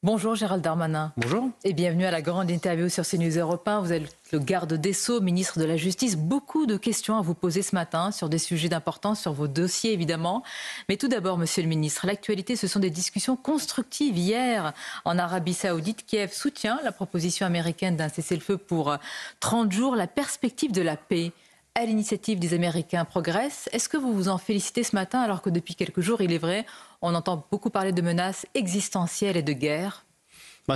Bonjour Gérald Darmanin. Bonjour. Et bienvenue à la grande interview sur CNews Europe 1. Vous êtes le garde des Sceaux, ministre de la Justice. Beaucoup de questions à vous poser ce matin sur des sujets d'importance, sur vos dossiers évidemment. Mais tout d'abord, monsieur le ministre, l'actualité, ce sont des discussions constructives. Hier, en Arabie Saoudite, Kiev soutient la proposition américaine d'un cessez-le-feu pour 30 jours. La perspective de la paix à l'initiative des Américains progresse. Est-ce que vous vous en félicitez ce matin alors que depuis quelques jours, il est vrai, on entend beaucoup parler de menaces existentielles et de guerre?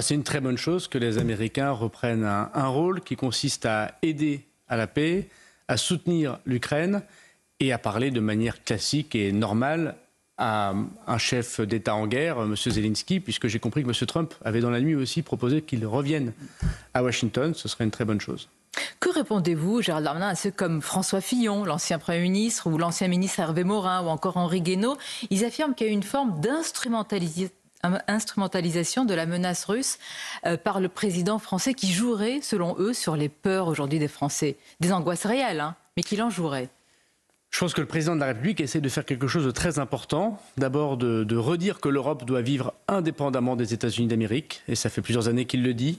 C'est une très bonne chose que les Américains reprennent un rôle qui consiste à aider à la paix, à soutenir l'Ukraine et à parler de manière classique et normale à un chef d'État en guerre, M. Zelensky, puisque j'ai compris que M. Trump avait dans la nuit aussi proposé qu'il revienne à Washington. Ce serait une très bonne chose. Que répondez-vous, Gérald Darmanin, à ceux comme François Fillon, l'ancien Premier ministre, ou l'ancien ministre Hervé Morin, ou encore Henri Guénaud? Ils affirment qu'il y a une forme d'instrumentalisation de la menace russe par le président français qui jouerait, selon eux, sur les peurs aujourd'hui des Français. Des angoisses réelles, mais qu'il en jouerait. Je pense que le président de la République essaie de faire quelque chose de très important. D'abord de redire que l'Europe doit vivre indépendamment des États-Unis d'Amérique, et ça fait plusieurs années qu'il le dit.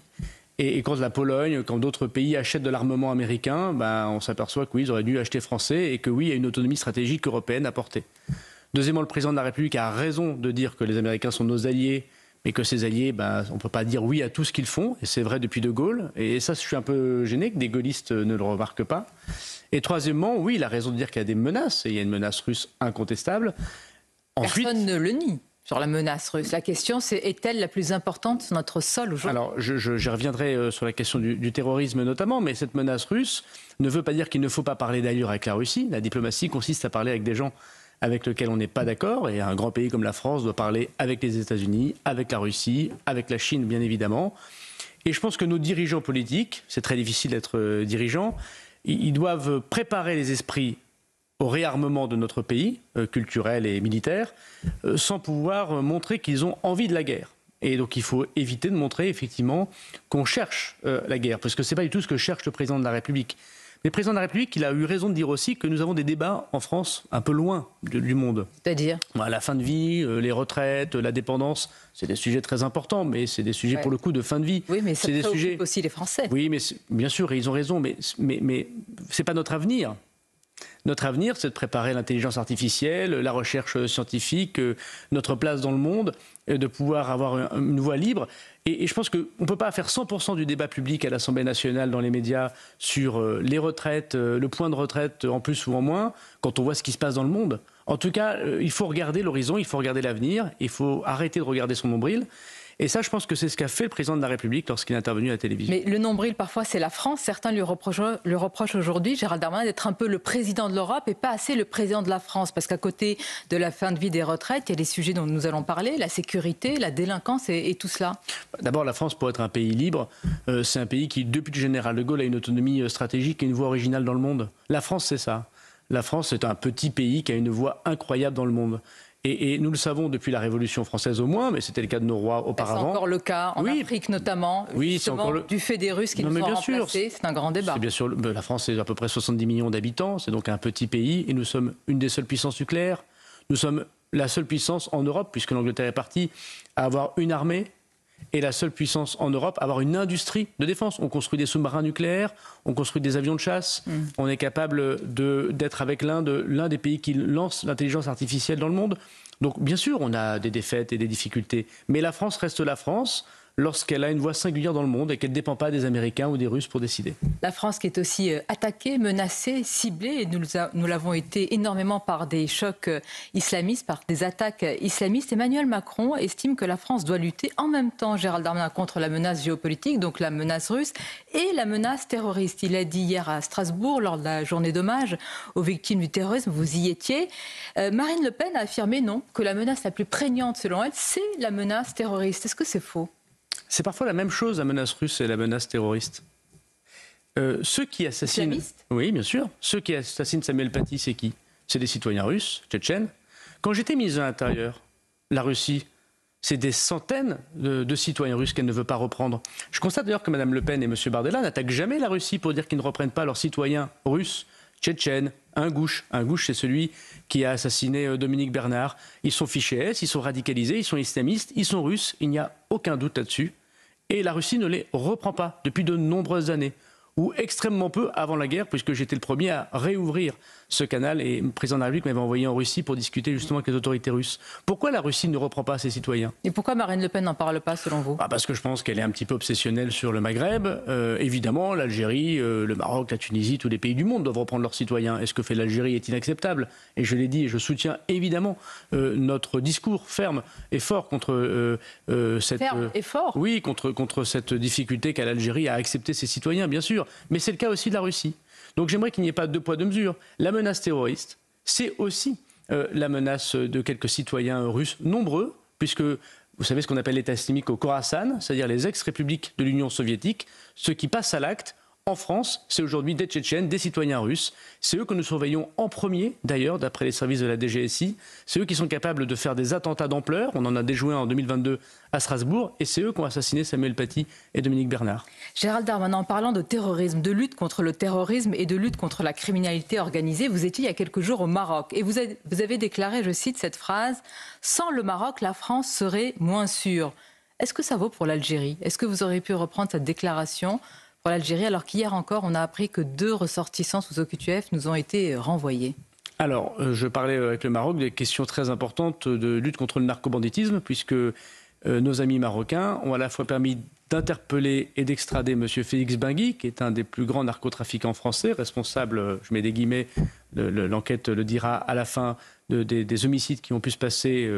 Et quand la Pologne, quand d'autres pays achètent de l'armement américain, on s'aperçoit que oui, ils auraient dû acheter français et que oui, il y a une autonomie stratégique européenne à porter. Deuxièmement, le président de la République a raison de dire que les Américains sont nos alliés, mais que ces alliés, on ne peut pas dire oui à tout ce qu'ils font. Et c'est vrai depuis De Gaulle. Et ça, je suis un peu gêné que des gaullistes ne le remarquent pas. Et troisièmement, oui, il a raison de dire qu'il y a des menaces. Et il y a une menace russe incontestable. Ensuite, personne ne le nie. Sur la menace russe. La question, c'est est-elle la plus importante sur notre sol aujourd'hui? Alors, je reviendrai sur la question du terrorisme notamment, mais cette menace russe ne veut pas dire qu'il ne faut pas parler d'ailleurs avec la Russie. La diplomatie consiste à parler avec des gens avec lesquels on n'est pas d'accord, et un grand pays comme la France doit parler avec les États-Unis, avec la Russie, avec la Chine, bien évidemment. Et je pense que nos dirigeants politiques, c'est très difficile d'être dirigeant, ils doivent préparer les esprits au réarmement de notre pays, culturel et militaire, sans pouvoir montrer qu'ils ont envie de la guerre. Et donc il faut éviter de montrer effectivement qu'on cherche la guerre, parce que ce n'est pas du tout ce que cherche le président de la République. Mais le président de la République, il a eu raison de dire aussi que nous avons des débats en France un peu loin du monde. C'est-à-dire la fin de vie, les retraites, la dépendance, c'est des sujets très importants, mais c'est des sujets pour le coup de fin de vie. Oui, mais ça préoccupe aussi les Français. Oui, mais bien sûr, et ils ont raison, mais ce n'est pas notre avenir. Notre avenir, c'est de préparer l'intelligence artificielle, la recherche scientifique, notre place dans le monde, de pouvoir avoir une voix libre. Et je pense qu'on ne peut pas faire 100% du débat public à l'Assemblée nationale, dans les médias, sur les retraites, le point de retraite en plus ou en moins, quand on voit ce qui se passe dans le monde. En tout cas, il faut regarder l'horizon, il faut regarder l'avenir, il faut arrêter de regarder son nombril. Et ça, je pense que c'est ce qu'a fait le président de la République lorsqu'il est intervenu à la télévision. Mais le nombril, parfois, c'est la France. Certains lui reprochent aujourd'hui, Gérald Darmanin, d'être un peu le président de l'Europe et pas assez le président de la France. Parce qu'à côté de la fin de vie des retraites, il y a les sujets dont nous allons parler, la sécurité, la délinquance et tout cela. D'abord, la France, pour être un pays libre, c'est un pays qui, depuis le général de Gaulle, a une autonomie stratégique et une voix originale dans le monde. La France, c'est ça. La France, c'est un petit pays qui a une voix incroyable dans le monde. Et nous le savons depuis la Révolution française au moins, mais c'était le cas de nos rois auparavant. C'est encore le cas en Afrique notamment, du fait des Russes qui nous ont remplacés. C'est un grand débat. Bien sûr, la France, c'est à peu près 70 millions d'habitants, c'est donc un petit pays, et nous sommes une des seules puissances nucléaires. Nous sommes la seule puissance en Europe, puisque l'Angleterre est partie, à avoir une armée, et la seule puissance en Europe à avoir une industrie de défense. On construit des sous-marins nucléaires, on construit des avions de chasse, on est capable d'être avec l'un des pays qui lance l'intelligence artificielle dans le monde. Donc bien sûr, on a des défaites et des difficultés, mais la France reste la France lorsqu'elle a une voix singulière dans le monde et qu'elle ne dépend pas des Américains ou des Russes pour décider. La France qui est aussi attaquée, menacée, ciblée, et nous l'avons été énormément par des chocs islamistes, par des attaques islamistes. Emmanuel Macron estime que la France doit lutter en même temps, Gérald Darmanin, contre la menace géopolitique, donc la menace russe, et la menace terroriste. Il a dit hier à Strasbourg, lors de la journée d'hommage aux victimes du terrorisme, vous y étiez, Marine Le Pen a affirmé non, que la menace la plus prégnante selon elle, c'est la menace terroriste. Est-ce que c'est faux ? C'est parfois la même chose, la menace russe et la menace terroriste. Ceux qui assassinent... Islamiste ? Oui, bien sûr. Ceux qui assassinent Samuel Paty, c'est qui? C'est des citoyens russes, tchétchènes. Quand j'étais ministre de l'Intérieur, la Russie, c'est des centaines de citoyens russes qu'elle ne veut pas reprendre. Je constate d'ailleurs que Mme Le Pen et M. Bardella n'attaquent jamais la Russie pour dire qu'ils ne reprennent pas leurs citoyens russes tchétchènes, ingouches. Ingouche, c'est celui qui a assassiné Dominique Bernard. Ils sont fichés S, ils sont radicalisés, ils sont islamistes, ils sont russes, il n'y a aucun doute là-dessus. Et la Russie ne les reprend pas depuis de nombreuses années, ou extrêmement peu avant la guerre, puisque j'étais le premier à réouvrir ce canal et le président de la République m'avait envoyé en Russie pour discuter justement avec les autorités russes. Pourquoi la Russie ne reprend pas ses citoyens? Et pourquoi Marine Le Pen n'en parle pas selon vous? Parce que je pense qu'elle est un petit peu obsessionnelle sur le Maghreb. Évidemment, l'Algérie, le Maroc, la Tunisie, tous les pays du monde doivent reprendre leurs citoyens. Et ce que fait l'Algérie est inacceptable. Et je l'ai dit, et je soutiens évidemment notre discours ferme et fort contre cette... Ferme et fort? Oui, contre cette difficulté qu'a l'Algérie à accepter ses citoyens, bien sûr. Mais c'est le cas aussi de la Russie. Donc j'aimerais qu'il n'y ait pas deux poids, deux mesures. La menace terroriste, c'est aussi la menace de quelques citoyens russes nombreux, puisque vous savez ce qu'on appelle l'État islamique au Khorasan, c'est-à-dire les ex-républiques de l'Union soviétique, ceux qui passent à l'acte. En France, c'est aujourd'hui des Tchétchènes, des citoyens russes. C'est eux que nous surveillons en premier, d'ailleurs, d'après les services de la DGSI. C'est eux qui sont capables de faire des attentats d'ampleur. On en a déjoué en 2022 à Strasbourg. Et c'est eux qui ont assassiné Samuel Paty et Dominique Bernard. Gérald Darmanin, en parlant de terrorisme, de lutte contre le terrorisme et de lutte contre la criminalité organisée, vous étiez il y a quelques jours au Maroc. Et vous avez déclaré, je cite cette phrase, « Sans le Maroc, la France serait moins sûre ». Est-ce que ça vaut pour l'Algérie? Est-ce que vous auriez pu reprendre cette déclaration pour l'Algérie, alors qu'hier encore, on a appris que 2 ressortissants sous OQTF nous ont été renvoyés? Alors, je parlais avec le Maroc des questions très importantes de lutte contre le narcobanditisme, puisque nos amis marocains ont à la fois permis d'interpeller et d'extrader M. Félix Benguigui, qui est un des plus grands narcotrafiquants français, responsable, je mets des guillemets, l'enquête le dira à la fin, des homicides qui ont pu se passer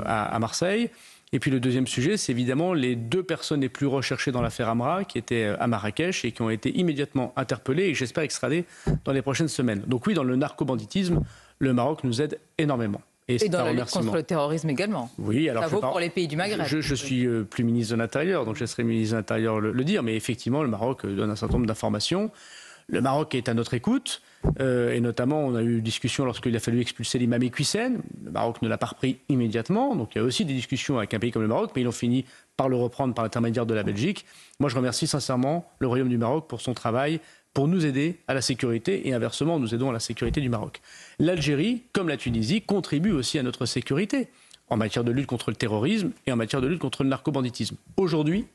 à Marseille. Et puis le deuxième sujet, c'est évidemment les 2 personnes les plus recherchées dans l'affaire Amra, qui étaient à Marrakech et qui ont été immédiatement interpellées et j'espère extradées dans les prochaines semaines. Donc oui, dans le narcobanditisme, le Maroc nous aide énormément. Et dans la lutte contre le terrorisme également. Oui, alors ça vaut pour les pays du Maghreb. Je suis plus ministre de l'Intérieur, donc je laisserai le ministre de l'Intérieur le dire, mais effectivement, le Maroc donne un certain nombre d'informations. Le Maroc est à notre écoute, et notamment on a eu une discussion lorsqu'il a fallu expulser l'imam Iqwisen. Le Maroc ne l'a pas repris immédiatement, donc il y a aussi des discussions avec un pays comme le Maroc, mais ils ont fini par le reprendre par l'intermédiaire de la Belgique. Moi je remercie sincèrement le Royaume du Maroc pour son travail, pour nous aider à la sécurité, et inversement nous aidons à la sécurité du Maroc. L'Algérie, comme la Tunisie, contribue aussi à notre sécurité, en matière de lutte contre le terrorisme et en matière de lutte contre le narcobanditisme. Aujourd'hui,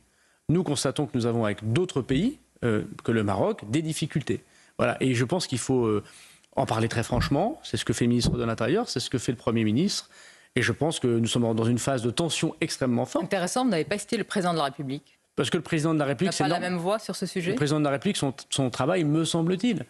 nous constatons que nous avons avec d'autres pays, que le Maroc, des difficultés. Voilà. Et je pense qu'il faut en parler très franchement. C'est ce que fait le ministre de l'Intérieur, c'est ce que fait le Premier ministre. Et je pense que nous sommes dans une phase de tension extrêmement forte. Intéressant, vous n'avez pas cité le président de la République. Parce que le président de la République... Il n'a pas la même voix sur ce sujet? Le président de la République, son travail, me semble-t-il,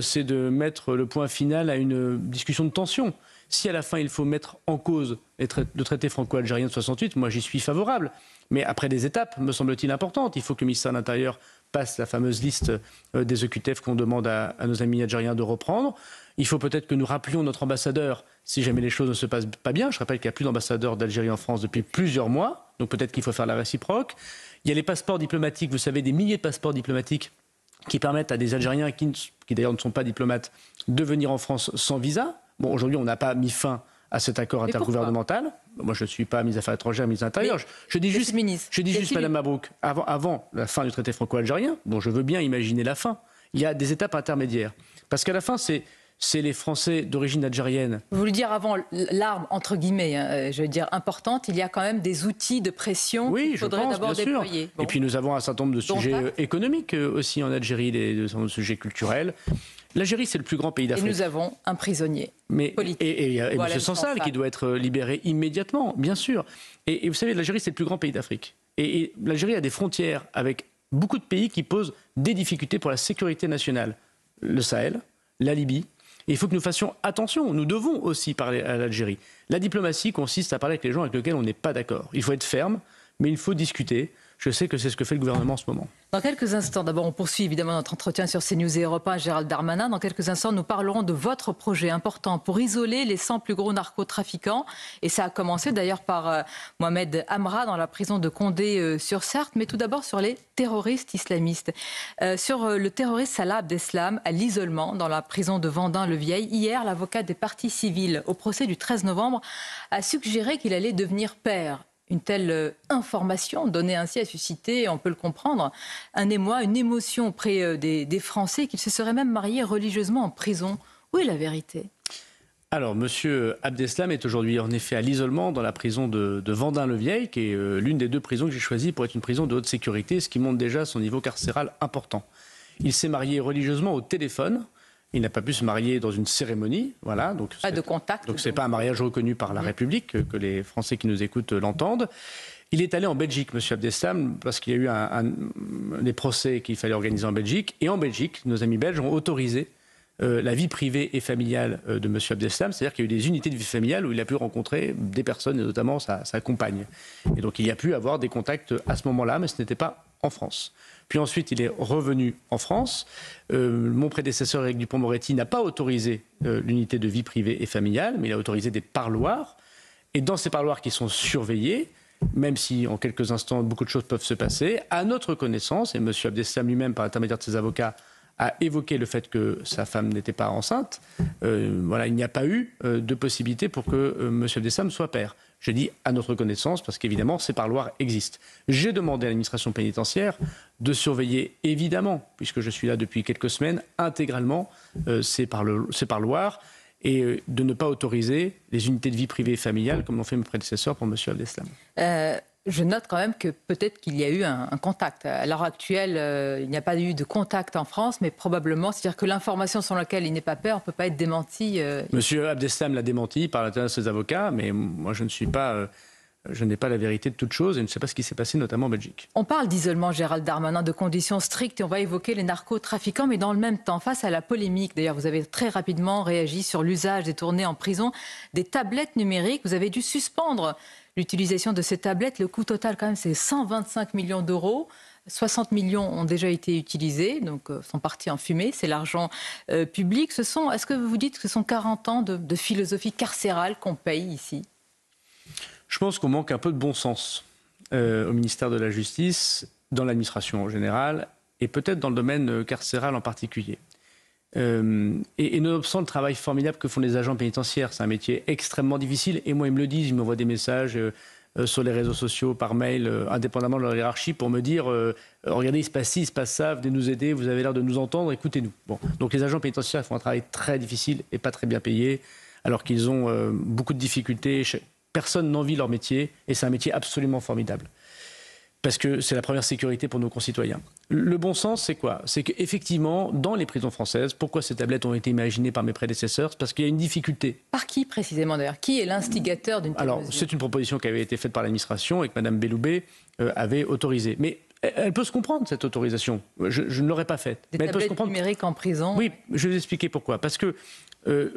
c'est de mettre le point final à une discussion de tension. Si à la fin il faut mettre en cause le traité franco-algérien de 68, moi j'y suis favorable. Mais après des étapes, me semble-t-il, importantes. Il faut que le ministère de l'Intérieur passe la fameuse liste des OQTF qu'on demande à nos amis algériens de reprendre. Il faut peut-être que nous rappelions notre ambassadeur si jamais les choses ne se passent pas bien. Je rappelle qu'il n'y a plus d'ambassadeur d'Algérie en France depuis plusieurs mois. Donc peut-être qu'il faut faire la réciproque. Il y a les passeports diplomatiques, vous savez, des milliers de passeports diplomatiques qui permettent à des Algériens qui d'ailleurs ne sont pas diplomates de venir en France sans visa. Bon, aujourd'hui, on n'a pas mis fin à cet accord intergouvernemental. Moi, je ne suis pas ministre des Affaires étrangères, ministre de l'Intérieur. Je dis juste, Madame Mabrouk, avant la fin du traité franco-algérien, dont je veux bien imaginer la fin, il y a des étapes intermédiaires. Parce qu'à la fin, c'est les Français d'origine algérienne. Vous voulez dire avant l'arme, entre guillemets, je veux dire importante, il y a quand même des outils de pression qu'il faudrait d'abord déployer. Bon. Et puis nous avons un certain nombre de sujets économiques aussi en Algérie, des sujets culturels. L'Algérie, c'est le plus grand pays d'Afrique. Et nous avons un prisonnier politique. Et M. Sansal, qui doit être libéré immédiatement, bien sûr. Et vous savez, l'Algérie, c'est le plus grand pays d'Afrique. Et l'Algérie a des frontières avec beaucoup de pays qui posent des difficultés pour la sécurité nationale. Le Sahel, la Libye. Et il faut que nous fassions attention. Nous devons aussi parler à l'Algérie. La diplomatie consiste à parler avec les gens avec lesquels on n'est pas d'accord. Il faut être ferme, mais il faut discuter. Je sais que c'est ce que fait le gouvernement en ce moment. Dans quelques instants, d'abord on poursuit évidemment notre entretien sur CNews et Europe 1, Gérald Darmanin. Dans quelques instants, nous parlerons de votre projet important pour isoler les 100 plus gros narcotrafiquants. Et ça a commencé d'ailleurs par Mohamed Amra dans la prison de Condé-sur-Sarthe. Mais tout d'abord sur les terroristes islamistes. Sur le terroriste Salah Abdeslam à l'isolement dans la prison de Vendin-le-Vieil. Hier, l'avocat des parties civiles au procès du 13 novembre a suggéré qu'il allait devenir père. Une telle information donnée ainsi a suscité, on peut le comprendre, un émoi, une émotion auprès des Français qu'il se serait même marié religieusement en prison. Où est la vérité ? Alors, M. Abdeslam est aujourd'hui en effet à l'isolement dans la prison de Vendin-le-Vieil, qui est l'une des deux prisons que j'ai choisies pour être une prison de haute sécurité, ce qui montre déjà son niveau carcéral important. Il s'est marié religieusement au téléphone. Il n'a pas pu se marier dans une cérémonie, voilà. Donc pas de contact. Donc c'est pas un mariage reconnu par la République, que les Français qui nous écoutent l'entendent. Il est allé en Belgique, M. Abdeslam, parce qu'il y a eu des procès qu'il fallait organiser en Belgique. Et en Belgique, nos amis belges ont autorisé la vie privée et familiale de M. Abdeslam, c'est-à-dire qu'il y a eu des unités de vie familiale où il a pu rencontrer des personnes, et notamment sa compagne. Et donc il y a pu avoir des contacts à ce moment-là, mais ce n'était pas en France. Puis ensuite, il est revenu en France. Mon prédécesseur, Éric Dupond-Moretti, n'a pas autorisé l'unité de vie privée et familiale, mais il a autorisé des parloirs. Et dans ces parloirs qui sont surveillés, même si en quelques instants, beaucoup de choses peuvent se passer, à notre connaissance, et M. Abdeslam lui-même, par l'intermédiaire de ses avocats, a évoqué le fait que sa femme n'était pas enceinte. Voilà, il n'y a pas eu de possibilité pour que M. Abdeslam soit père. J'ai dit à notre connaissance, parce qu'évidemment, ces parloirs existent. J'ai demandé à l'administration pénitentiaire de surveiller, évidemment, puisque je suis là depuis quelques semaines, intégralement ces parloirs et de ne pas autoriser les unités de vie privée et familiale, comme l'ont fait mes prédécesseurs pour M. Abdeslam. Je note quand même que peut-être qu'il y a eu un contact. À l'heure actuelle, il n'y a pas eu de contact en France, mais probablement, c'est-à-dire que l'information sur laquelle il n'est pas père ne peut pas être démentie. Monsieur Abdeslam l'a démenti par l'intermédiaire de ses avocats, mais moi je n'ai pas la vérité de toute chose et je ne sais pas ce qui s'est passé notamment en Belgique. On parle d'isolement, Gérald Darmanin, de conditions strictes et on va évoquer les narcotrafiquants, mais dans le même temps, face à la polémique, d'ailleurs vous avez très rapidement réagi sur l'usage détourné en prison des tablettes numériques. Vous avez dû suspendre l'utilisation de ces tablettes. Le coût total, quand même, c'est 125 millions d'euros. 60 millions ont déjà été utilisés, donc sont partis en fumée. C'est l'argent public. Est-ce que vous dites que ce sont 40 ans de philosophie carcérale qu'on paye ici ? Je pense qu'on manque un peu de bon sens au ministère de la Justice, dans l'administration en général, et peut-être dans le domaine carcéral en particulier. Et nonobstant le travail formidable que font les agents pénitentiaires, c'est un métier extrêmement difficile, et moi ils me le disent, ils m'envoient des messages sur les réseaux sociaux, par mail, indépendamment de leur hiérarchie, pour me dire regardez, il se passe ci, il se passe ça, venez nous aider, vous avez l'air de nous entendre, écoutez-nous. Bon. Donc les agents pénitentiaires font un travail très difficile et pas très bien payé, alors qu'ils ont beaucoup de difficultés. Personne n'envie leur métier, et c'est un métier absolument formidable. Parce que c'est la première sécurité pour nos concitoyens. Le bon sens, c'est quoi ? C'est qu'effectivement, dans les prisons françaises, pourquoi ces tablettes ont été imaginées par mes prédécesseurs ? C'est parce qu'il y a une difficulté. Par qui précisément d'ailleurs ? Qui est l'instigateur d'une telle mesure ? Alors, c'est une proposition qui avait été faite par l'administration et que Mme Belloubet avait autorisée. Mais elle peut se comprendre, cette autorisation. Je ne l'aurais pas faite. Des tablettes numériques en prison ? Oui, je vais vous expliquer pourquoi. Parce que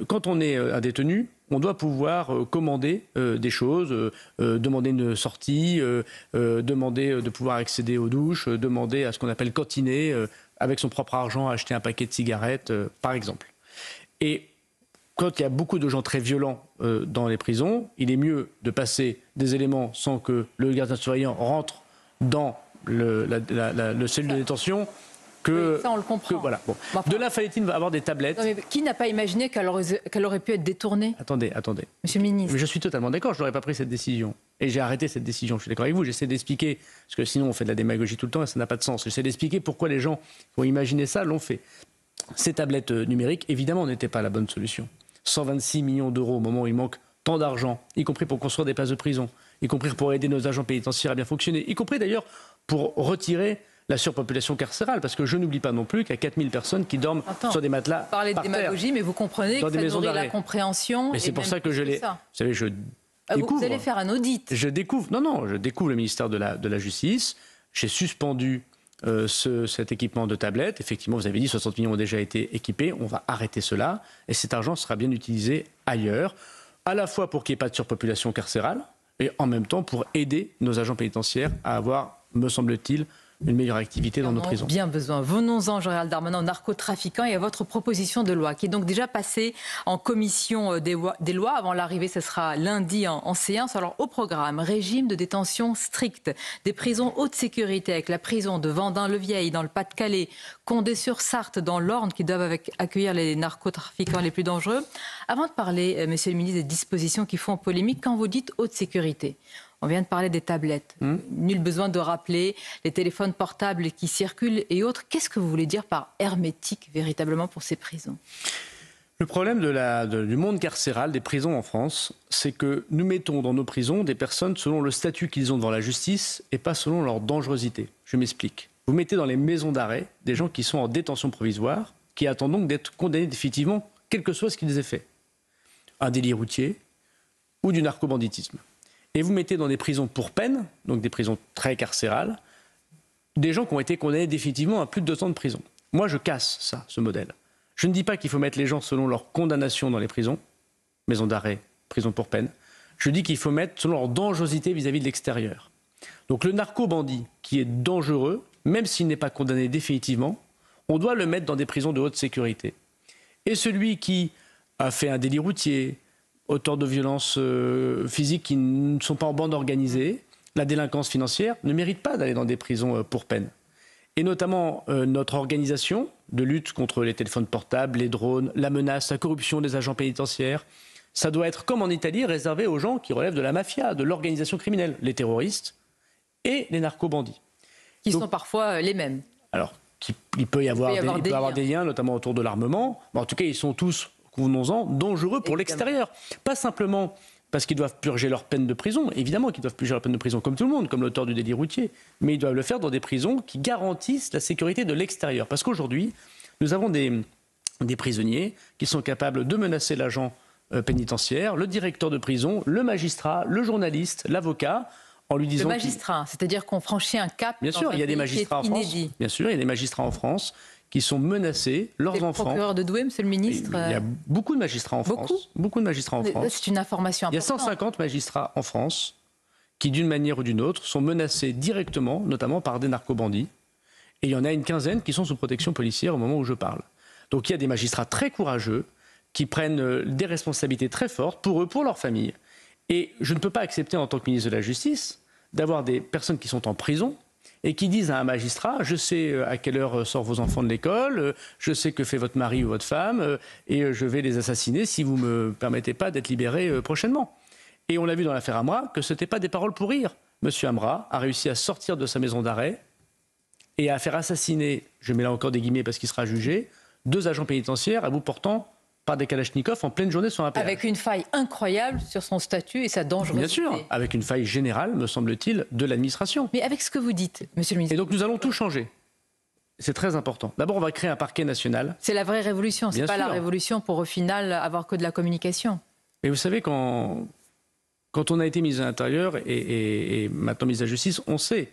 quand on est un détenu, on doit pouvoir commander des choses, demander une sortie, demander de pouvoir accéder aux douches, demander à ce qu'on appelle cantiner, avec son propre argent, acheter un paquet de cigarettes, par exemple. Et quand il y a beaucoup de gens très violents dans les prisons, il est mieux de passer des éléments sans que le gardien surveillant rentre dans le cellule de détention. Oui, ça on le comprend. Voilà. Bon. De là, fallait-il avoir des tablettes ? Non, mais qui n'a pas imaginé qu'elle aurait pu être détournée ? Attendez. Monsieur le ministre. Mais je suis totalement d'accord, je n'aurais pas pris cette décision. Et j'ai arrêté cette décision, je suis d'accord avec vous. J'essaie d'expliquer, parce que sinon on fait de la démagogie tout le temps et ça n'a pas de sens. J'essaie d'expliquer pourquoi les gens qui ont imaginé ça l'ont fait. Ces tablettes numériques, évidemment, n'étaient pas la bonne solution. 126 millions d'euros au moment où il manque tant d'argent, y compris pour construire des places de prison, y compris pour aider nos agents pénitentiaires à bien fonctionner, y compris d'ailleurs pour retirer la surpopulation carcérale, parce que je n'oublie pas non plus qu'il y a 4000 personnes qui dorment sur des matelas. Vous parlez de démagogie, mais vous comprenez que ça nourrit la compréhension. Mais c'est pour ça que je l'ai. Vous savez, je découvre. Vous allez faire un audit. Je découvre le ministère de la Justice. J'ai suspendu cet équipement de tablettes. Effectivement, vous avez dit 60 millions ont déjà été équipés. On va arrêter cela. Et cet argent sera bien utilisé ailleurs, à la fois pour qu'il n'y ait pas de surpopulation carcérale, et en même temps pour aider nos agents pénitentiaires à avoir, me semble-t-il, une meilleure activité dans nos prisons. Bien besoin. Venons-en, Gérald Darmanin, aux narcotrafiquants et à votre proposition de loi qui est donc déjà passée en commission des lois. Avant l'arrivée, ce sera lundi en séance. Alors, au programme, régime de détention strict, des prisons haute sécurité avec la prison de Vendin-le-Vieil dans le Pas-de-Calais, Condé-sur-Sarthe dans l'Orne qui doivent accueillir les narcotrafiquants les plus dangereux. Avant de parler, monsieur le ministre, des dispositions qui font polémique, quand vous dites haute sécurité, On vient de parler des tablettes. Nul besoin de rappeler les téléphones portables qui circulent et autres. Qu'est-ce que vous voulez dire par hermétique véritablement pour ces prisons ? Le problème du monde carcéral, des prisons en France, c'est que nous mettons dans nos prisons des personnes selon le statut qu'ils ont devant la justice et pas selon leur dangerosité. Je m'explique. Vous mettez dans les maisons d'arrêt des gens qui sont en détention provisoire, qui attendent donc d'être condamnés définitivement, quel que soit ce qu'ils aient fait. Un délit routier ou du narcobanditisme. Et vous mettez dans des prisons pour peine, donc des prisons très carcérales, des gens qui ont été condamnés définitivement à plus de 2 ans de prison. Moi, je casse ça, ce modèle. Je ne dis pas qu'il faut mettre les gens selon leur condamnation dans les prisons, maison d'arrêt, prison pour peine. Je dis qu'il faut mettre selon leur dangerosité vis-à-vis de l'extérieur. Donc le narco-bandit qui est dangereux, même s'il n'est pas condamné définitivement, on doit le mettre dans des prisons de haute sécurité. Et celui qui a fait un délit routier, auteur de violences physiques qui ne sont pas en bande organisée, la délinquance financière, ne mérite pas d'aller dans des prisons pour peine. Et notamment notre organisation de lutte contre les téléphones portables, les drones, la menace, la corruption des agents pénitentiaires, ça doit être, comme en Italie, réservé aux gens qui relèvent de la mafia, de l'organisation criminelle, les terroristes et les narco-bandits. Qui sont parfois les mêmes. Alors, il peut y avoir des liens, notamment autour de l'armement. Mais en tout cas, ils sont tous, convenons-en, dangereux pour l'extérieur. Pas simplement parce qu'ils doivent purger leur peine de prison. Évidemment qu'ils doivent purger leur peine de prison, comme tout le monde, comme l'auteur du délit routier. Mais ils doivent le faire dans des prisons qui garantissent la sécurité de l'extérieur. Parce qu'aujourd'hui, nous avons des prisonniers qui sont capables de menacer l'agent pénitentiaire, le directeur de prison, le magistrat, le journaliste, l'avocat, en lui disant... Le magistrat, c'est-à-dire qu'on franchit un cap. Bien sûr, il y a des magistrats en France. Bien sûr, il y a des magistrats en France qui sont menacés, leurs enfants. Le procureur de Douai, monsieur le ministre. Il y a beaucoup de magistrats en France. Beaucoup de magistrats en France. C'est une information importante. Il y a 150 magistrats en France qui, d'une manière ou d'une autre, sont menacés directement, notamment par des narcobandits. Et il y en a une quinzaine qui sont sous protection policière au moment où je parle. Donc il y a des magistrats très courageux qui prennent des responsabilités très fortes pour eux, pour leur famille. Et je ne peux pas accepter en tant que ministre de la Justice d'avoir des personnes qui sont en prison et qui disent à un magistrat « je sais à quelle heure sortent vos enfants de l'école, je sais que fait votre mari ou votre femme, et je vais les assassiner si vous ne me permettez pas d'être libéré prochainement ». Et on l'a vu dans l'affaire Amra que ce n'était pas des paroles pour rire. Monsieur Amra a réussi à sortir de sa maison d'arrêt et à faire assassiner, je mets là encore des guillemets parce qu'il sera jugé, 2 agents pénitentiaires à bout portant par des kalachnikovs en pleine journée sur un péage. Avec une faille incroyable sur son statut et sa dangerosité. Bien sûr, avec une faille générale, me semble-t-il, de l'administration. Mais avec ce que vous dites, monsieur le ministre... Et donc nous allons tout changer. C'est très important. D'abord, on va créer un parquet national. C'est la vraie révolution, c'est pas la révolution pour au final avoir que de la communication. Mais vous savez, quand on a été ministre de l'Intérieur et maintenant ministre de la Justice, on sait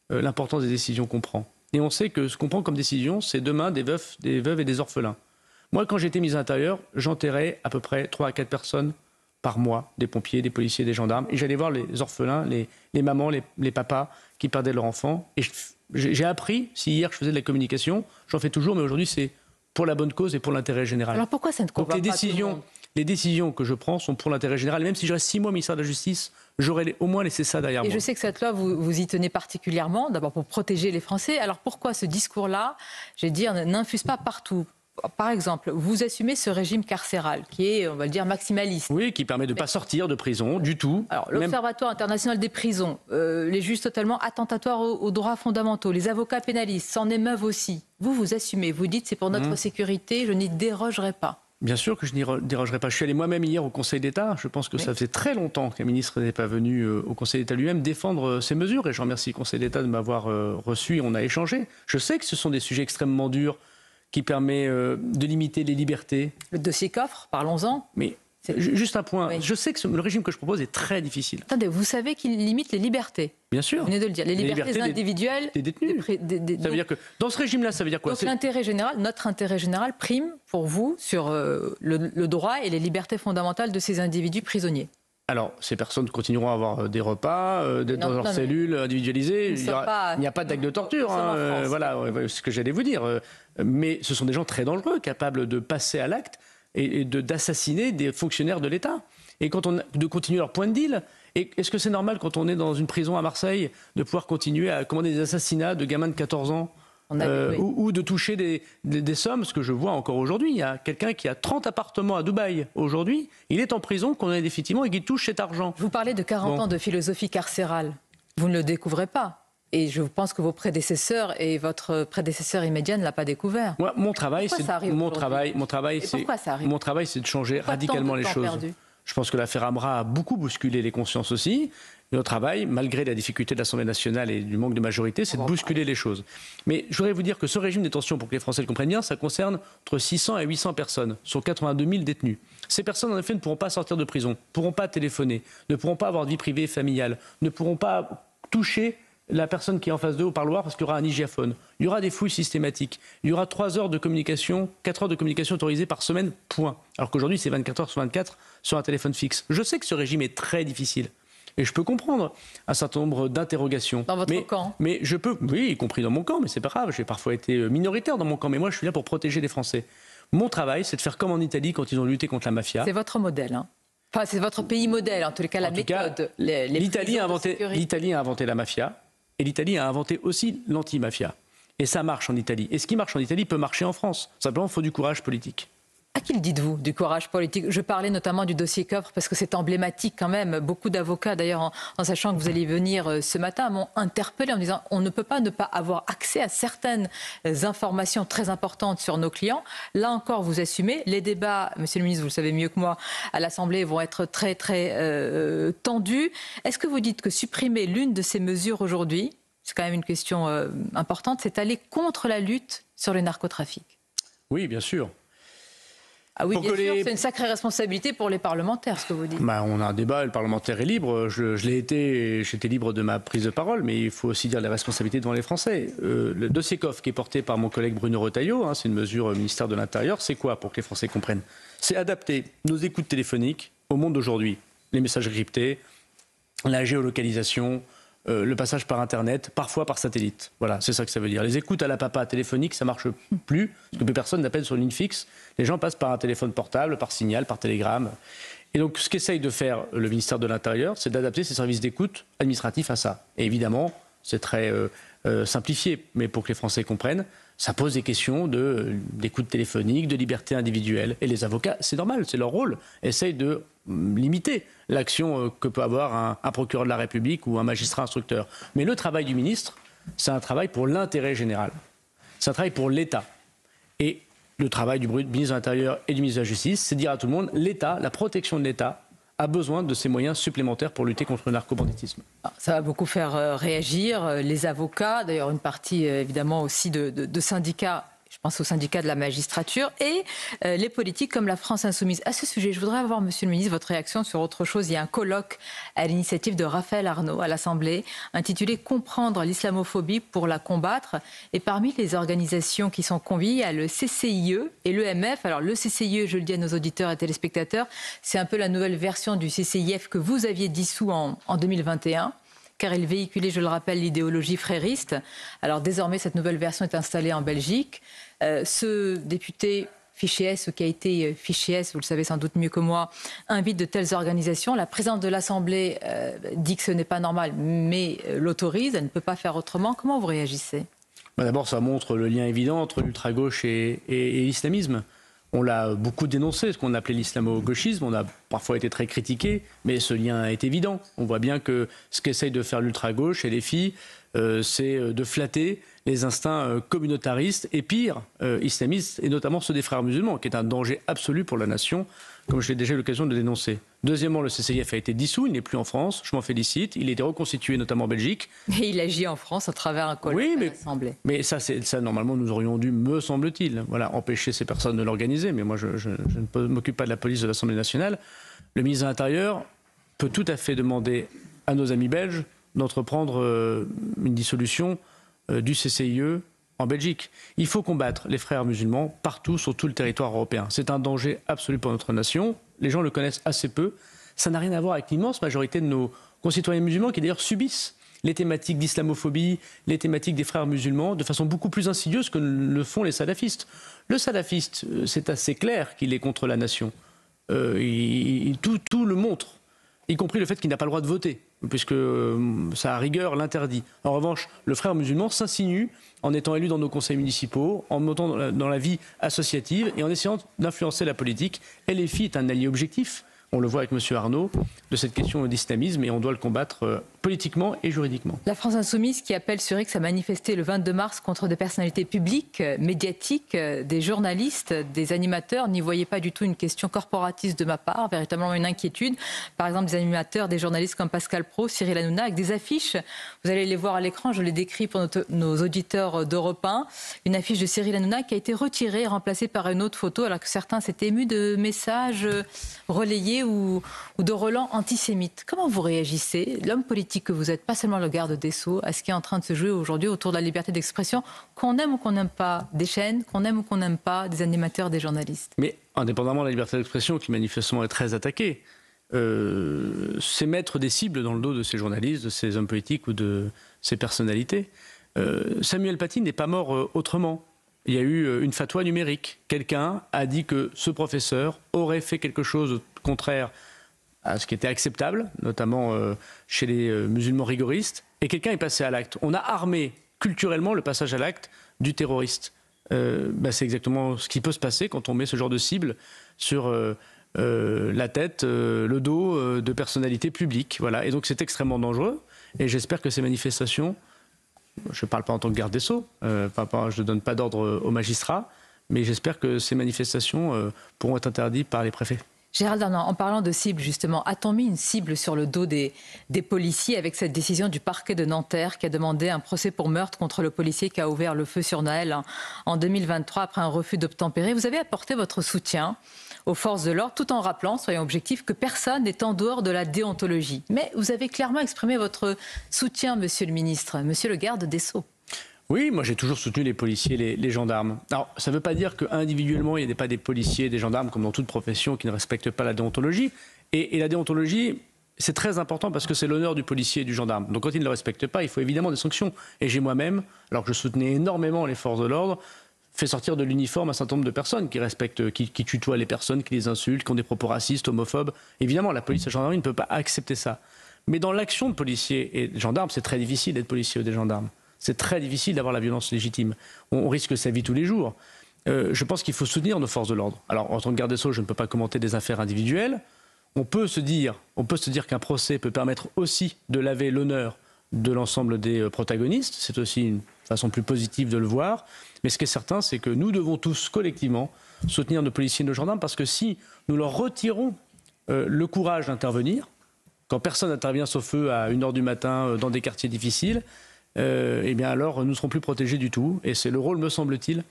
l'importance des décisions qu'on prend. Et on sait que ce qu'on prend comme décision, c'est demain des veuves et des orphelins. Moi, quand j'étais ministre de l'Intérieur, j'enterrais à peu près 3 à 4 personnes par mois, des pompiers, des policiers, des gendarmes. Et j'allais voir les orphelins, les mamans, les papas qui perdaient leurs enfants. Et j'ai appris, si hier je faisais de la communication, j'en fais toujours, mais aujourd'hui c'est pour la bonne cause et pour l'intérêt général. Alors pourquoi ça ne convainc pas tout le monde ? Les décisions que je prends sont pour l'intérêt général. Et même si je reste 6 mois au ministère de la Justice, j'aurais au moins laissé ça derrière moi. Et je sais que cette loi, vous y tenez particulièrement, d'abord pour protéger les Français. Alors pourquoi ce discours-là, je vais dire, n'infuse pas partout ? Par exemple, vous assumez ce régime carcéral qui est, on va le dire, maximaliste. Oui, qui permet de ne pas sortir de prison du tout. Alors, l'Observatoire international des prisons les juge totalement attentatoires aux droits fondamentaux. Les avocats pénalistes s'en émeuvent aussi. Vous assumez, vous dites c'est pour notre sécurité, je n'y dérogerai pas. Bien sûr que je n'y dérogerai pas. Je suis allé moi-même hier au Conseil d'État. Je pense que ça faisait très longtemps qu'un ministre n'est pas venu au Conseil d'État lui-même défendre ces mesures. Et je remercie le Conseil d'État de m'avoir reçu et on a échangé. Je sais que ce sont des sujets extrêmement durs qui permet de limiter les libertés. Le dossier coffre, parlons-en. Mais juste un point, je sais que le régime que je propose est très difficile. Attendez, vous savez qu'il limite les libertés. Bien sûr. Vous venez de le dire, les libertés individuelles des détenus. Ça veut dire que dans ce régime-là, ça veut dire quoi ? Donc l'intérêt général, notre intérêt général prime pour vous sur le droit et les libertés fondamentales de ces individus prisonniers. Alors, ces personnes continueront à avoir des repas, d'être dans leur cellule individualisée. Il n'y a pas d'acte de torture. Voilà, c'est ce que j'allais vous dire. Mais ce sont des gens très dangereux, capables de passer à l'acte et d'assassiner des fonctionnaires de l'État. Et de continuer leur point de deal. Et est-ce que c'est normal, quand on est dans une prison à Marseille, de pouvoir continuer à commander des assassinats de gamins de 14 ans ou de toucher des sommes, ce que je vois encore aujourd'hui. Il y a quelqu'un qui a 30 appartements à Dubaï aujourd'hui, il est en prison, condamné définitivement et qui touche cet argent. Vous parlez de 40 ans de philosophie carcérale. Vous ne le découvrez pas. Et je pense que vos prédécesseurs et votre prédécesseur immédiat ne l'a pas découvert. Moi, mon travail, c'est de changer radicalement les choses. Perdu. Je pense que l'affaire Amra a beaucoup bousculé les consciences aussi. Et notre travail, malgré la difficulté de l'Assemblée nationale et du manque de majorité, c'est de bousculer les choses. Mais je voudrais vous dire que ce régime de détention, pour que les Français le comprennent bien, ça concerne entre 600 et 800 personnes sur 82 000 détenus. Ces personnes, en effet, ne pourront pas sortir de prison, ne pourront pas téléphoner, ne pourront pas avoir de vie privée et familiale, ne pourront pas toucher la personne qui est en face d'eux au parloir parce qu'il y aura un hygiaphone. Il y aura des fouilles systématiques. Il y aura 3 heures de communication, 4 heures de communication autorisées par semaine, point. Alors qu'aujourd'hui, c'est 24 heures sur 24 sur un téléphone fixe. Je sais que ce régime est très difficile. Et je peux comprendre un certain nombre d'interrogations. Dans votre camp. Mais je peux, oui, y compris dans mon camp, mais c'est pas grave. J'ai parfois été minoritaire dans mon camp, mais moi, je suis là pour protéger les Français. Mon travail, c'est de faire comme en Italie quand ils ont lutté contre la mafia. C'est votre modèle, hein. Enfin, c'est votre pays modèle, en tous les cas, la méthode. L'Italie a inventé la mafia. Et l'Italie a inventé aussi l'anti-mafia. Et ça marche en Italie. Et ce qui marche en Italie peut marcher en France. Simplement, il faut du courage politique. À qui le dites-vous, du courage politique? Je parlais notamment du dossier Coffre parce que c'est emblématique quand même. Beaucoup d'avocats, d'ailleurs, en sachant que vous allez venir ce matin, m'ont interpellé en me disant on ne peut pas ne pas avoir accès à certaines informations très importantes sur nos clients. Là encore, vous assumez. Les débats, monsieur le ministre, vous le savez mieux que moi, à l'Assemblée vont être très, très tendus. Est-ce que vous dites que supprimer l'une de ces mesures aujourd'hui, c'est quand même une question importante, c'est aller contre la lutte sur le narcotrafic? Oui, bien sûr. Ah oui, bien sûr, c'est une sacrée responsabilité pour les parlementaires, ce que vous dites. On a un débat, le parlementaire est libre. Je l'ai été, j'étais libre de ma prise de parole, mais il faut aussi dire les responsabilités devant les Français. Le dossier Coffre qui est porté par mon collègue Bruno Retailleau, c'est une mesure ministère de l'Intérieur, c'est quoi pour que les Français comprennent? C'est adapter nos écoutes téléphoniques au monde d'aujourd'hui. Les messages cryptés, la géolocalisation, le passage par Internet, parfois par satellite. Voilà, c'est ça que ça veut dire. Les écoutes à la papa téléphonique, ça marche plus, parce que plus personne n'appelle sur une ligne fixe. Les gens passent par un téléphone portable, par signal, par télégramme. Et donc, ce qu'essaye de faire le ministère de l'Intérieur, c'est d'adapter ses services d'écoute administratifs à ça. Et évidemment, c'est très simplifié, mais pour que les Français comprennent, ça pose des questions d'écoute téléphonique, de liberté individuelle. Et les avocats, c'est normal, c'est leur rôle, essayent de limiter l'action que peut avoir un procureur de la République ou un magistrat instructeur. Mais le travail du ministre, c'est un travail pour l'intérêt général. C'est un travail pour l'État. Et le travail du ministre de l'Intérieur et du ministre de la Justice, c'est dire à tout le monde, l'État, la protection de l'État, a besoin de ces moyens supplémentaires pour lutter contre le narcobanditisme. Ça va beaucoup faire réagir les avocats, d'ailleurs une partie évidemment aussi de syndicats. Je pense aux syndicats de la magistrature et les politiques comme la France Insoumise. À ce sujet, je voudrais avoir, monsieur le ministre, votre réaction sur autre chose. Il y a un colloque à l'initiative de Raphaël Arnaud à l'Assemblée intitulé « Comprendre l'islamophobie pour la combattre ». Et parmi les organisations qui sont conviées, il y a le CCIE et l'EMF. Alors le CCIE, je le dis à nos auditeurs et téléspectateurs, c'est un peu la nouvelle version du CCIF que vous aviez dissous en 2021. Car il véhiculait, je le rappelle, l'idéologie frériste. Alors désormais, cette nouvelle version est installée en Belgique. Ce député fiché S, ou qui a été fiché S, vous le savez sans doute mieux que moi, invite de telles organisations. La présidente de l'Assemblée dit que ce n'est pas normal, mais l'autorise. Elle ne peut pas faire autrement. Comment vous réagissez? D'abord, ça montre le lien évident entre l'ultra-gauche et l'islamisme. On l'a beaucoup dénoncé, ce qu'on appelait l'islamo-gauchisme. On a parfois été très critiqué, mais ce lien est évident. On voit bien que ce qu'essaye de faire l'ultra-gauche et les filles, c'est de flatter les instincts communautaristes et pire, islamistes, et notamment ceux des frères musulmans, qui est un danger absolu pour la nation, comme je l'ai déjà eu l'occasion de le dénoncer. Deuxièmement, le CCIF a été dissous, il n'est plus en France, je m'en félicite. Il a été reconstitué notamment en Belgique. Mais il agit en France à travers un colloque à l'Assemblée. Mais ça, normalement, nous aurions dû, me semble-t-il, empêcher ces personnes de l'organiser. Mais moi, je ne m'occupe pas de la police de l'Assemblée nationale. Le ministre de l'Intérieur peut tout à fait demander à nos amis belges d'entreprendre une dissolution du CCIE en Belgique. Il faut combattre les frères musulmans partout sur tout le territoire européen. C'est un danger absolu pour notre nation. Les gens le connaissent assez peu. Ça n'a rien à voir avec l'immense majorité de nos concitoyens musulmans qui d'ailleurs subissent les thématiques d'islamophobie, les thématiques des frères musulmans de façon beaucoup plus insidieuse que le font les salafistes. Le salafiste, c'est assez clair qu'il est contre la nation. Tout le montre. y compris le fait qu'il n'a pas le droit de voter, puisque ça, à rigueur, l'interdit. En revanche, le frère musulman s'insinue en étant élu dans nos conseils municipaux, en montant dans la vie associative et en essayant d'influencer la politique. LFI est un allié objectif, on le voit avec M. Arnaud, de cette question d'islamisme, et on doit le combattre politiquement et juridiquement. La France Insoumise qui appelle sur X à manifester le 22 mars contre des personnalités publiques, médiatiques, des journalistes, des animateurs, n'y voyez pas du tout une question corporatiste de ma part, véritablement une inquiétude. Par exemple, des animateurs, des journalistes comme Pascal Praud, Cyril Hanouna, avec des affiches. Vous allez les voir à l'écran, je les décris pour nos auditeurs d'Europe 1. Une affiche de Cyril Hanouna qui a été retirée et remplacée par une autre photo, alors que certains s'étaient émus de messages relayés ou de relents antisémites. Comment vous réagissez, l'homme politique que vous êtes, pas seulement le garde des Sceaux, à ce qui est en train de se jouer aujourd'hui autour de la liberté d'expression, qu'on aime ou qu'on n'aime pas des chaînes, qu'on aime ou qu'on n'aime pas des animateurs, des journalistes? Mais indépendamment de la liberté d'expression, qui manifestement est très attaquée, c'est mettre des cibles dans le dos de ces journalistes, de ces hommes politiques ou de ces personnalités. Samuel Paty n'est pas mort autrement. Il y a eu une fatwa numérique. Quelqu'un a dit que ce professeur aurait fait quelque chose de contraire à ce qui était acceptable, notamment chez les musulmans rigoristes, et quelqu'un est passé à l'acte. On a armé culturellement le passage à l'acte du terroriste. C'est exactement ce qui peut se passer quand on met ce genre de cible sur la tête, le dos de personnalités publiques. Voilà. Et donc c'est extrêmement dangereux, et j'espère que ces manifestations, je ne parle pas en tant que garde des Sceaux, je ne donne pas d'ordre aux magistrats, mais j'espère que ces manifestations pourront être interdites par les préfets. Gérald Darmanin, en parlant de cible, justement, a-t-on mis une cible sur le dos des policiers avec cette décision du parquet de Nanterre qui a demandé un procès pour meurtre contre le policier qui a ouvert le feu sur Naël en 2023 après un refus d'obtempérer? Vous avez apporté votre soutien aux forces de l'ordre tout en rappelant, soyons objectifs, que personne n'est en dehors de la déontologie. Mais vous avez clairement exprimé votre soutien, monsieur le ministre, monsieur le garde des Sceaux. Oui, moi j'ai toujours soutenu les policiers, les gendarmes. Alors ça ne veut pas dire qu'individuellement il n'y a pas des policiers, des gendarmes comme dans toute profession qui ne respectent pas la déontologie. Et la déontologie, c'est très important parce que c'est l'honneur du policier et du gendarme. Donc quand ils ne le respectent pas, il faut évidemment des sanctions. Et j'ai moi-même, alors que je soutenais énormément les forces de l'ordre, fait sortir de l'uniforme un certain nombre de personnes qui tutoient les personnes, qui les insultent, qui ont des propos racistes, homophobes. Évidemment, la police et la gendarmerie ne peut pas accepter ça. Mais dans l'action de policiers et de gendarmes, c'est très difficile d'être policier ou des gendarmes. C'est très difficile d'avoir la violence légitime. On risque sa vie tous les jours. Je pense qu'il faut soutenir nos forces de l'ordre. Alors, en tant que garde des Sceaux, je ne peux pas commenter des affaires individuelles. On peut se dire qu'un procès peut permettre aussi de laver l'honneur de l'ensemble des protagonistes. C'est aussi une façon plus positive de le voir. Mais ce qui est certain, c'est que nous devons tous, collectivement, soutenir nos policiers et nos gendarmes, parce que si nous leur retirons le courage d'intervenir, quand personne n'intervient sauf feu à 1h du matin dans des quartiers difficiles, eh bien alors nous ne serons plus protégés du tout. Et c'est le rôle, me semble-t-il,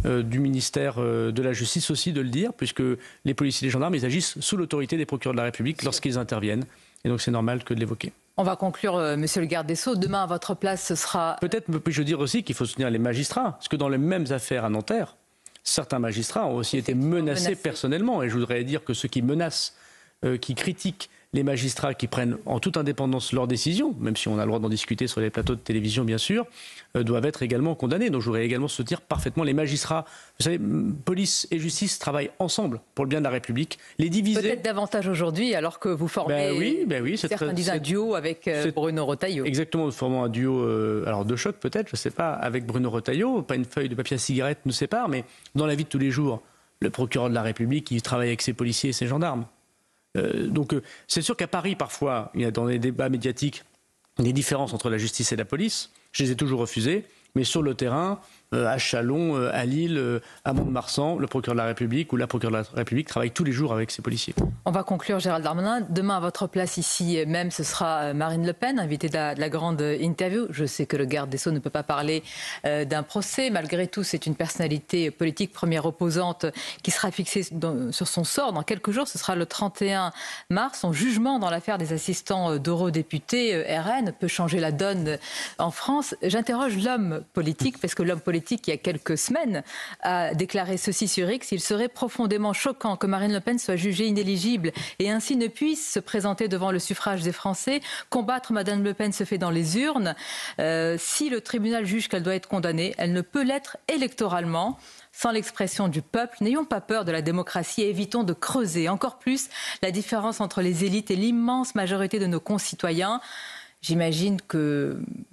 du ministère de la Justice aussi de le dire, puisque les policiers et les gendarmes, ils agissent sous l'autorité des procureurs de la République lorsqu'ils interviennent. Et donc c'est normal que de l'évoquer. On va conclure, monsieur le garde des Sceaux. Demain, à votre place, ce sera... Peut-être puis-je dire aussi qu'il faut soutenir les magistrats, parce que dans les mêmes affaires à Nanterre, certains magistrats ont aussi été menacés personnellement. Et je voudrais dire que ceux qui menacent, qui critiquent les magistrats qui prennent en toute indépendance leurs décisions, même si on a le droit d'en discuter sur les plateaux de télévision bien sûr, doivent être également condamnés. Donc je voudrais également soutenir parfaitement les magistrats. Vous savez, police et justice travaillent ensemble pour le bien de la République. Les diviser... Peut-être davantage aujourd'hui alors que vous formez, certains disent un duo avec Bruno Retailleau. Exactement, nous formons un duo alors de choc peut-être, je ne sais pas, avec Bruno Retailleau. Pas une feuille de papier à cigarette nous sépare, mais dans la vie de tous les jours, le procureur de la République, il travaille avec ses policiers et ses gendarmes. Donc c'est sûr qu'à Paris, parfois, il y a dans les débats médiatiques des différences entre la justice et la police. Je les ai toujours refusées. Mais sur le terrain, à Châlons, à Lille, à Mont-de-Marsan, le procureur de la République ou la procureure de la République travaille tous les jours avec ses policiers. On va conclure, Gérald Darmanin. Demain, à votre place ici même, ce sera Marine Le Pen, invitée de la grande interview. Je sais que le garde des Sceaux ne peut pas parler d'un procès. Malgré tout, c'est une personnalité politique, première opposante, qui sera fixée sur son sort dans quelques jours. Ce sera le 31 mars. Son jugement dans l'affaire des assistants d'eurodéputés RN peut changer la donne en France. J'interroge l'homme politique, parce que l'homme politique, il y a quelques semaines, a déclaré ceci sur X: il serait profondément choquant que Marine Le Pen soit jugée inéligible et ainsi ne puisse se présenter devant le suffrage des Français. Combattre Madame Le Pen se fait dans les urnes. Si le tribunal juge qu'elle doit être condamnée, elle ne peut l'être électoralement. sans l'expression du peuple. N'ayons pas peur de la démocratie et évitons de creuser encore plus la différence entre les élites et l'immense majorité de nos concitoyens. J'imagine que vous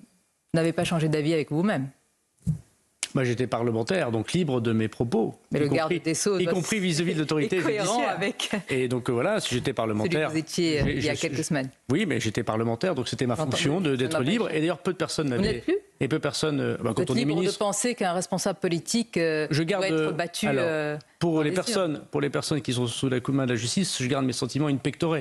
n'avez pas changé d'avis avec vous-même. Moi, j'étais parlementaire, donc libre de mes propos. Mais le garde des Sceaux, y compris vis-à-vis de l'autorité judiciaire. Avec et donc voilà, si j'étais parlementaire... Celui que vous étiez il y a quelques semaines. Oui, mais j'étais parlementaire, donc c'était ma fonction d'être libre. Et d'ailleurs, peu de personnes n'avaient... Vous n'êtes plus ? Et peu de personnes... Vous êtes libre de penser qu'un responsable politique doit être battu pour les personnes qui sont sous la coup de main de la justice, je garde mes sentiments in pectore.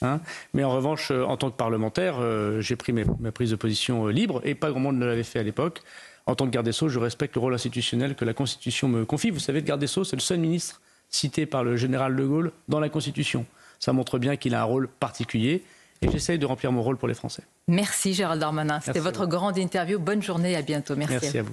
Hein, mais en revanche, en tant que parlementaire, j'ai pris ma prise de position libre, et pas grand monde ne l'avait fait à l'époque. En tant que garde des Sceaux, je respecte le rôle institutionnel que la Constitution me confie. Vous savez, le garde des Sceaux, c'est le seul ministre cité par le général de Gaulle dans la Constitution. Ça montre bien qu'il a un rôle particulier, et j'essaye de remplir mon rôle pour les Français. Merci Gérald Darmanin. C'était votre grande interview. Bonne journée et à bientôt. Merci à vous.